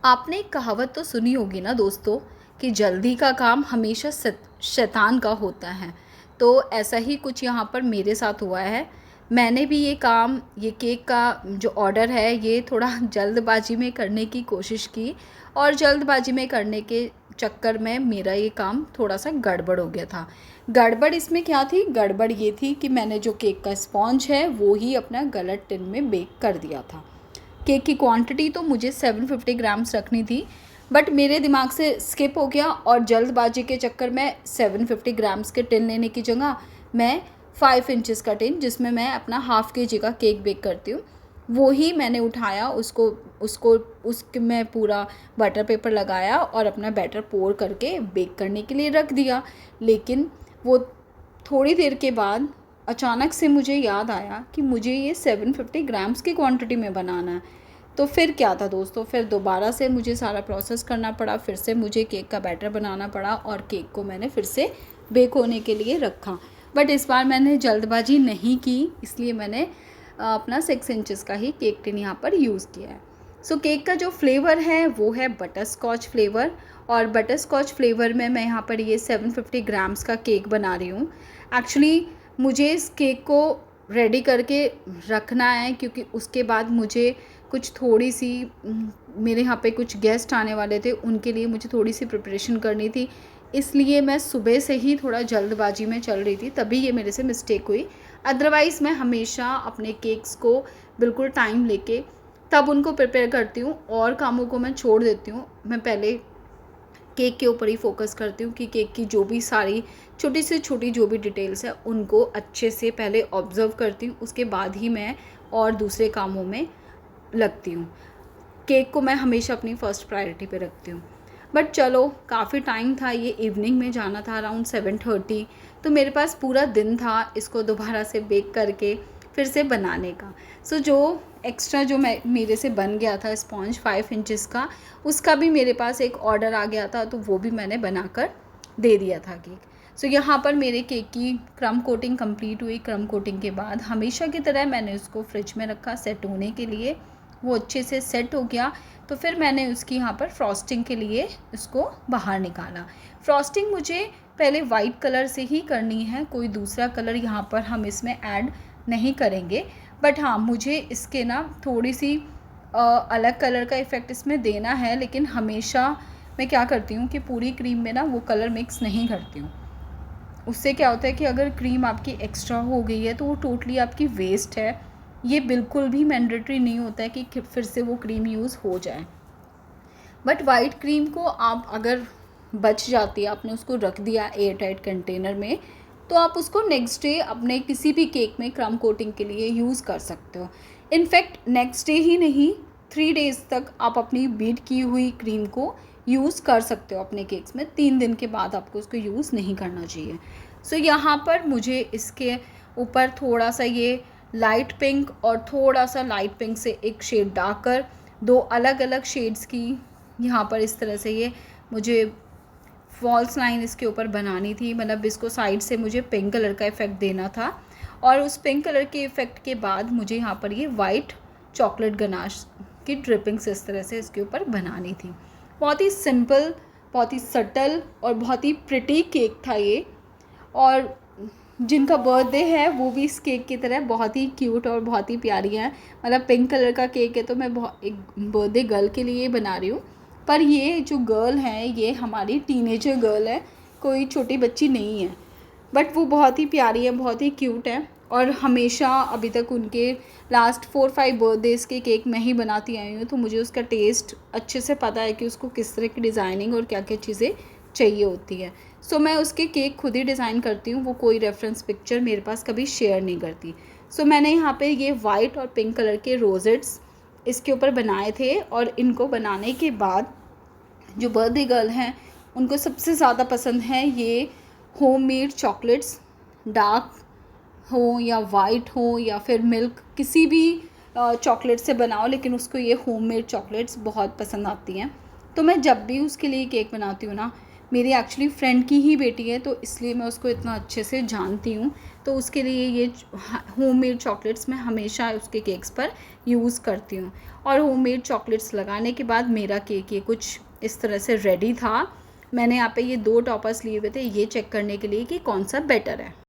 आपने एक कहावत तो सुनी होगी ना दोस्तों कि जल्दी का काम हमेशा शैतान का होता है। तो ऐसा ही कुछ यहाँ पर मेरे साथ हुआ है। मैंने भी ये केक का जो ऑर्डर है ये थोड़ा जल्दबाजी में करने की कोशिश की और जल्दबाजी में करने के चक्कर में मेरा ये काम थोड़ा सा गड़बड़ हो गया था। गड़बड़ इसमें क्या थी? गड़बड़ ये थी कि मैंने जो केक का स्पॉन्ज है वो ही अपना गलत टिन में बेक कर दिया था। केक की क्वांटिटी तो मुझे 750 ग्राम्स रखनी थी, बट मेरे दिमाग से स्किप हो गया और जल्दबाजी के चक्कर में 750 ग्राम्स के टिन लेने की जगह मैं 5 इंचेस का टिन, जिसमें मैं अपना हाफ़ केजी का केक बेक करती हूँ, वो ही मैंने उठाया। उसको उसको उसके मैं पूरा बटर पेपर लगाया और अपना बैटर पोर करके बेक करने के लिए रख दिया। लेकिन वो थोड़ी देर के बाद अचानक से मुझे याद आया कि मुझे ये 750 ग्राम्स की क्वांटिटी में बनाना है। तो फिर क्या था दोस्तों, फिर दोबारा से मुझे सारा प्रोसेस करना पड़ा, फिर से मुझे केक का बैटर बनाना पड़ा और केक को मैंने फिर से बेक होने के लिए रखा। बट इस बार मैंने जल्दबाजी नहीं की, इसलिए मैंने अपना 6 इंचेस का ही केक टिन यहाँ पर यूज़ किया है। सो केक का जो फ्लेवर है वो है बटर स्कॉच फ्लेवर, और बटर स्कॉच फ्लेवर में मैं यहाँ पर ये 750 ग्राम्स का केक बना रही हूँ। एक्चुअली मुझे इस केक को रेडी करके रखना है, क्योंकि उसके बाद मुझे कुछ थोड़ी सी मेरे यहाँ पे कुछ गेस्ट आने वाले थे, उनके लिए मुझे थोड़ी सी प्रिपरेशन करनी थी। इसलिए मैं सुबह से ही थोड़ा जल्दबाजी में चल रही थी, तभी ये मेरे से मिस्टेक हुई। अदरवाइज़ मैं हमेशा अपने केक्स को बिल्कुल टाइम लेके तब उनको प्रिपेयर करती हूँ और कामों को मैं छोड़ देती हूँ। मैं पहले केक के ऊपर ही फोकस करती हूँ कि केक की जो भी सारी छोटी से छोटी जो भी डिटेल्स है उनको अच्छे से पहले ऑब्ज़र्व करती हूँ, उसके बाद ही मैं और दूसरे कामों में लगती हूँ। केक को मैं हमेशा अपनी फ़र्स्ट प्रायोरिटी पे रखती हूँ। बट चलो, काफ़ी टाइम था, ये इवनिंग में जाना था अराउंड 7:30, तो मेरे पास पूरा दिन था इसको दोबारा से बेक करके फिर से बनाने का। सो जो एक्स्ट्रा जो मेरे से बन गया था स्पॉन्ज 5 इंचेस का, उसका भी मेरे पास एक ऑर्डर आ गया था, तो वो भी मैंने बनाकर दे दिया था केक। सो यहाँ पर मेरे केक की क्रम कोटिंग कंप्लीट हुई। क्रम कोटिंग के बाद हमेशा की तरह मैंने उसको फ्रिज में रखा सेट होने के लिए। वो अच्छे से सेट हो गया, तो फिर मैंने उसकी यहाँ पर फ्रॉस्टिंग के लिए उसको बाहर निकाला। फ्रॉस्टिंग मुझे पहले वाइट कलर से ही करनी है, कोई दूसरा कलर यहाँ पर हम इसमें ऐड नहीं करेंगे। बट हाँ, मुझे इसके ना थोड़ी सी अलग कलर का इफ़ेक्ट इसमें देना है, लेकिन हमेशा मैं क्या करती हूँ कि पूरी क्रीम में ना वो कलर मिक्स नहीं करती हूँ। उससे क्या होता है कि अगर क्रीम आपकी एक्स्ट्रा हो गई है तो वो टोटली आपकी वेस्ट है। ये बिल्कुल भी मैंडेटरी नहीं होता है कि फिर से वो क्रीम यूज़ हो जाए। बट वाइट क्रीम को आप अगर बच जाती है, आपने उसको रख दिया एयर टाइट कंटेनर में, तो आप उसको नेक्स्ट डे अपने किसी भी केक में क्रम कोटिंग के लिए यूज़ कर सकते हो। इनफैक्ट नेक्स्ट डे ही नहीं, 3 डेज़ तक आप अपनी बीट की हुई क्रीम को यूज़ कर सकते हो अपने केक्स में। 3 दिन के बाद आपको उसको यूज़ नहीं करना चाहिए। सो यहाँ पर मुझे इसके ऊपर थोड़ा सा ये लाइट पिंक और थोड़ा सा लाइट पिंक से एक शेड डालकर 2 अलग अलग शेड्स की यहाँ पर इस तरह से ये मुझे फॉल्स लाइन इसके ऊपर बनानी थी। मतलब इसको साइड से मुझे पिंक कलर का इफ़ेक्ट देना था, और उस पिंक कलर के इफ़ेक्ट के बाद मुझे यहाँ पर ये वाइट चॉकलेट गनाश की ड्रिपिंग्स इस तरह से इसके ऊपर बनानी थी। बहुत ही सिंपल, बहुत ही सटल और बहुत ही प्रिटी केक था ये। और जिनका बर्थडे है वो भी इस केक की तरह बहुत ही क्यूट और बहुत ही प्यारी हैं। मतलब पिंक कलर का केक है, तो मैं एक बर्थडे गर्ल के लिए बना रही हूँ। पर ये जो गर्ल है ये हमारी टीनेजर गर्ल है, कोई छोटी बच्ची नहीं है। बट वो बहुत ही प्यारी है, बहुत ही क्यूट है। और हमेशा अभी तक उनके लास्ट 4-5 बर्थडेज़ के केक मैं ही बनाती आई हूँ, तो मुझे उसका टेस्ट अच्छे से पता है कि उसको किस तरह की डिज़ाइनिंग और क्या क्या चीज़ें चाहिए होती है। सो मैं उसके केक खुद ही डिज़ाइन करती हूँ, वो कोई रेफरेंस पिक्चर मेरे पास कभी शेयर नहीं करती। सो मैंने यहाँ पे ये वाइट और पिंक कलर के रोजेट्स इसके ऊपर बनाए थे, और इनको बनाने के बाद जो बर्थडे गर्ल हैं उनको सबसे ज़्यादा पसंद है ये होममेड चॉकलेट्स। डार्क हो या वाइट हो या फिर मिल्क, किसी भी चॉकलेट से बनाओ, लेकिन उसको ये होममेड चॉकलेट्स बहुत पसंद आती हैं। तो मैं जब भी उसके लिए केक बनाती हूँ ना, मेरी एक्चुअली फ्रेंड की ही बेटी है, तो इसलिए मैं उसको इतना अच्छे से जानती हूँ। तो उसके लिए ये होममेड चॉकलेट्स मैं हमेशा उसके केक्स पर यूज़ करती हूँ। और होममेड चॉकलेट्स लगाने के बाद मेरा केक ये कुछ इस तरह से रेडी था। मैंने यहाँ पे ये 2 टॉपर्स लिए हुए थे ये चेक करने के लिए कि कौन सा बेटर है।